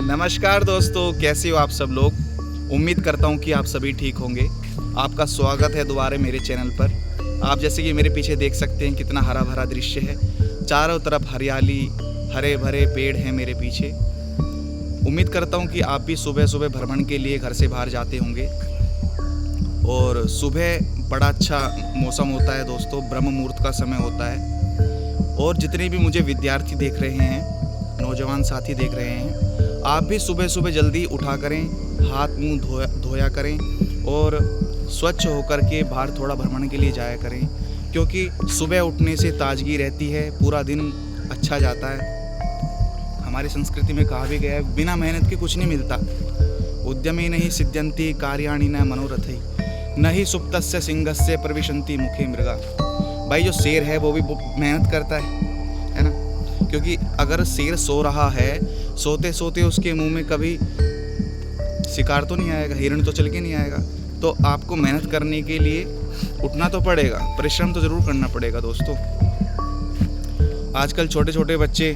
नमस्कार दोस्तों, कैसे हो आप सब लोग। उम्मीद करता हूँ कि आप सभी ठीक होंगे। आपका स्वागत है दोबारा मेरे चैनल पर। आप जैसे कि मेरे पीछे देख सकते हैं कितना हरा भरा दृश्य है। चारों तरफ हरियाली, हरे भरे पेड़ हैं मेरे पीछे। उम्मीद करता हूँ कि आप भी सुबह सुबह भ्रमण के लिए घर से बाहर जाते होंगे। और सुबह बड़ा अच्छा मौसम होता है दोस्तों, ब्रह्म मुहूर्त का समय होता है। और जितने भी मुझे विद्यार्थी देख रहे हैं, नौजवान साथी देख रहे हैं, आप भी सुबह सुबह जल्दी उठा करें, हाथ मुंह धोया करें और स्वच्छ होकर के बाहर थोड़ा भ्रमण के लिए जाया करें, क्योंकि सुबह उठने से ताजगी रहती है, पूरा दिन अच्छा जाता है। हमारी संस्कृति में कहा भी गया है, बिना मेहनत के कुछ नहीं मिलता। उद्यमे नहीं सिद्ध्यन्ति कार्याणि न मनोरथै, न ही सुप्तस्य सिंहस्य प्रविशन्ति मुखे मृगा। भाई जो शेर है वो भी मेहनत करता है ना। क्योंकि अगर शेर सो रहा है, सोते सोते उसके मुंह में कभी शिकार तो नहीं आएगा, हिरण तो चल के नहीं आएगा। तो आपको मेहनत करने के लिए उठना तो पड़ेगा, परिश्रम तो ज़रूर करना पड़ेगा दोस्तों। आजकल छोटे छोटे बच्चे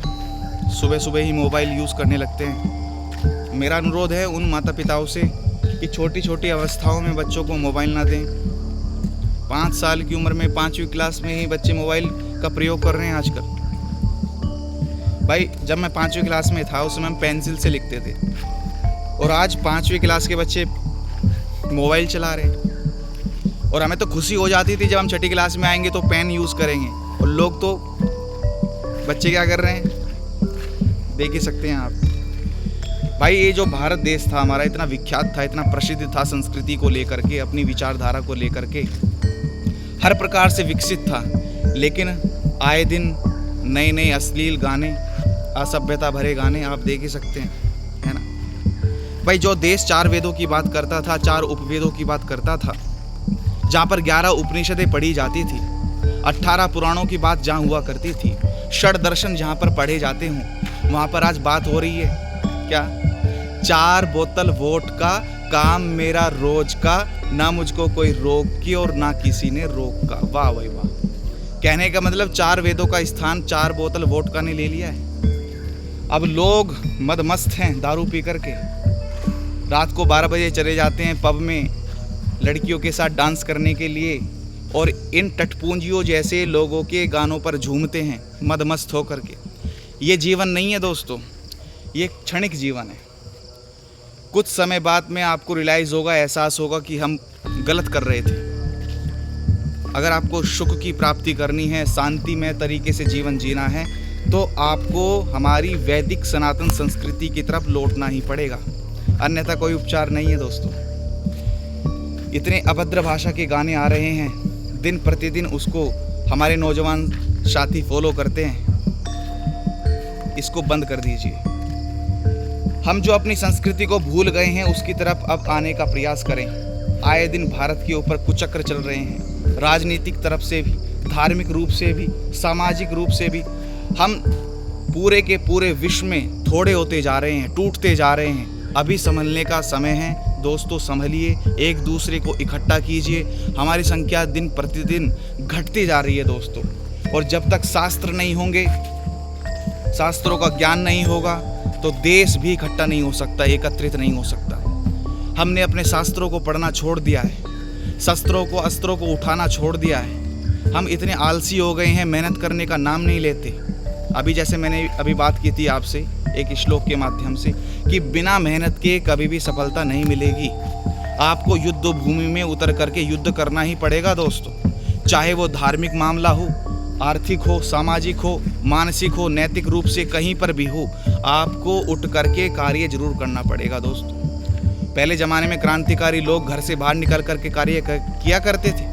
सुबह सुबह ही मोबाइल यूज़ करने लगते हैं। मेरा अनुरोध है उन माता पिताओं से कि छोटी छोटी अवस्थाओं में बच्चों को मोबाइल ना दें। 5 साल की उम्र में 5वीं क्लास में ही बच्चे मोबाइल का प्रयोग कर रहे हैं आजकल। भाई जब मैं 5वीं क्लास में था उस समय हम पेंसिल से लिखते थे, और आज 5वीं क्लास के बच्चे मोबाइल चला रहे हैं। और हमें तो खुशी हो जाती थी जब हम 6ठी क्लास में आएंगे तो पेन यूज़ करेंगे, और लोग तो बच्चे क्या कर रहे हैं देख ही सकते हैं आप। भाई ये जो भारत देश था हमारा, इतना विख्यात था, इतना प्रसिद्ध था संस्कृति को लेकर के, अपनी विचारधारा को लेकर के, हर प्रकार से विकसित था। लेकिन आए दिन नए नए अश्लील गाने, असभ्यता भरे गाने आप देख ही सकते हैं, है ना। भाई जो देश 4 वेदों की बात करता था, 4 उपवेदों की बात करता था, जहाँ पर 11 उपनिषदें पढ़ी जाती थी, 18 पुराणों की बात जहाँ हुआ करती थी, षड दर्शन जहाँ पर पढ़े जाते हों, वहाँ पर आज बात हो रही है क्या? 4 बोतल वोडका, काम मेरा रोज का, ना मुझको कोई रोक की और ना किसी ने रोका। वाह भाई वाह। कहने का मतलब 4 वेदों का स्थान 4 बोतल वोडका ने ले लिया है। अब लोग मदमस्त हैं दारू पी करके, रात को 12 बजे चले जाते हैं पब में लड़कियों के साथ डांस करने के लिए, और इन टटपूंजियों जैसे लोगों के गानों पर झूमते हैं मदमस्त होकर के। ये जीवन नहीं है दोस्तों, ये क्षणिक जीवन है। कुछ समय बाद में आपको रियलाइज़ होगा, एहसास होगा कि हम गलत कर रहे थे। अगर आपको सुख की प्राप्ति करनी है, शांतिमय तरीके से जीवन जीना है, तो आपको हमारी वैदिक सनातन संस्कृति की तरफ लौटना ही पड़ेगा, अन्यथा कोई उपचार नहीं है दोस्तों। इतने अभद्र भाषा के गाने आ रहे हैं, दिन प्रतिदिन उसको हमारे नौजवान साथी फॉलो करते हैं। इसको बंद कर दीजिए। हम जो अपनी संस्कृति को भूल गए हैं उसकी तरफ अब आने का प्रयास करें। आए दिन भारत के ऊपर कुचक्र चल रहे हैं, राजनीतिक तरफ से भी, धार्मिक रूप से भी, सामाजिक रूप से भी। हम पूरे के पूरे विश्व में थोड़े होते जा रहे हैं, टूटते जा रहे हैं। अभी संभलने का समय है दोस्तों, संभलिए, एक दूसरे को इकट्ठा कीजिए। हमारी संख्या दिन प्रतिदिन घटती जा रही है दोस्तों, और जब तक शास्त्र नहीं होंगे, शास्त्रों का ज्ञान नहीं होगा, तो देश भी इकट्ठा नहीं हो सकता, एकत्रित नहीं हो सकता। हमने अपने शास्त्रों को पढ़ना छोड़ दिया है, शस्त्रों को, अस्त्रों को उठाना छोड़ दिया है। हम इतने आलसी हो गए हैं, मेहनत करने का नाम नहीं लेते। अभी जैसे मैंने अभी बात की थी आपसे एक श्लोक के माध्यम से, कि बिना मेहनत के कभी भी सफलता नहीं मिलेगी। आपको युद्ध भूमि में उतर करके युद्ध करना ही पड़ेगा दोस्तों, चाहे वो धार्मिक मामला हो, आर्थिक हो, सामाजिक हो, मानसिक हो, नैतिक रूप से कहीं पर भी हो, आपको उठ करके कार्य जरूर करना पड़ेगा दोस्तों। पहले ज़माने में क्रांतिकारी लोग घर से बाहर निकल करके कार्य किया करते थे,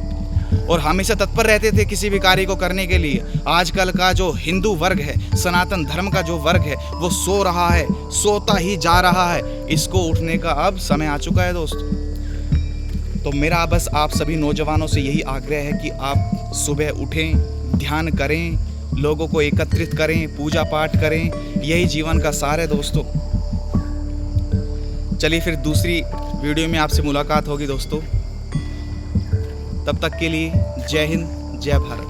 और हमेशा तत्पर रहते थे किसी भी कार्य को करने के लिए। आजकल का जो हिंदू वर्ग है, सनातन धर्म का जो वर्ग है, वो सो रहा है, सोता ही जा रहा है। इसको उठने का अब समय आ चुका है दोस्तों। तो मेरा बस आप सभी नौजवानों से यही आग्रह है कि आप सुबह उठें, ध्यान करें, लोगों को एकत्रित करें, पूजा पाठ करें। यही जीवन का सार है दोस्तों। चलिए फिर दूसरी वीडियो में आपसे मुलाकात होगी दोस्तों। तब तक के लिए जय हिंद, जय भारत।